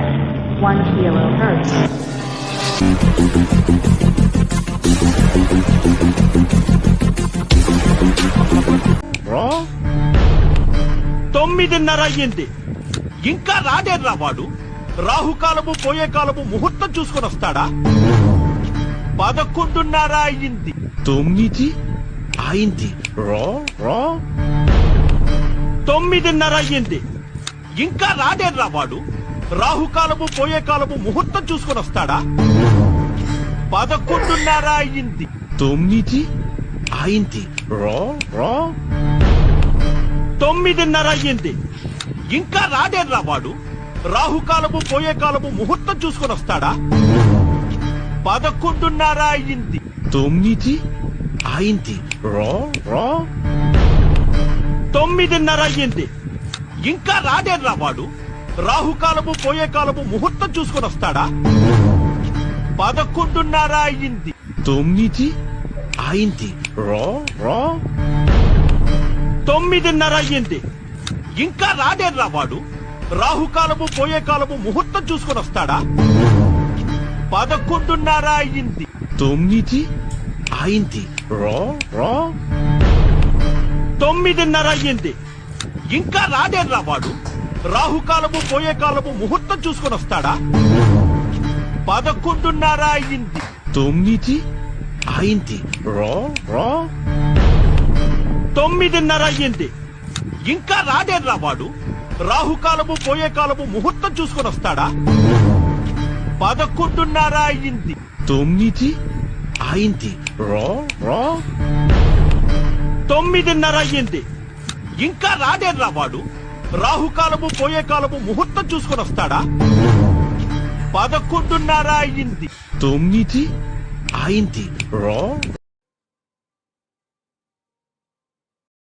at 1 kilohertz. తొమ్మిదిన్నర అయ్యింది, ఇంకా రాడేర్రా వాడు. రాహుకాలము పోయే కాలము ముహూర్తం చూసుకొని వస్తాడా? 11:30 అయ్యింది. 9 అయింది. 9:30 అయ్యింది, ఇంకా రాడేర్రా వాడు. రాహుకాలము పోయే కాలము ముహూర్తం చూసుకొని వస్తాడా? 11:30 అయ్యింది. 9 అయింది. 9:30 అయ్యింది, ఇంకా రాడేర్రా వాడు. రాహుకాలము పోయే కాలము ముహూర్తం చూసుకొని వస్తాడా? 11:30 అయ్యింది. 9 అయింది. 9:30 అయ్యింది, ఇంకా రాడేర్రా వాడు. రాహుకాలము పోయే కాలము ముహూర్తం చూసుకొని వస్తాడా? 11:30 అయ్యింది. 9 అయింది. 9:30 అయ్యింది, ఇంకా రాడేర్రా వాడు. రాహుకాలము పోయే కాలము ముహూర్తం చూసుకొని వస్తాడా? 11:30 అయ్యింది. 9 అయింది. 9:30 అయ్యింది, ఇంకా రాడేర్రా వాడు. రాహుకాలము పోయే కాలము ముహూర్తం చూసుకొని వస్తాడా? 11:30 అయ్యింది. 9 అయింది. 9:30 అయ్యింది, ఇంకా రాడేర్రా వాడు. రాహుకాలము పోయే కాలము ముహూర్తం చూసుకొని వస్తాడా? 11:30 అయ్యింది. 9 అయింది. 9:30 అయ్యింది, ఇంకా రాడేర్రా వాడు. రాహుకాలము పోయే కాలము ముహూర్తం చూసుకొని వస్తాడా? 11:30 అయ్యింది. 9 అయింది.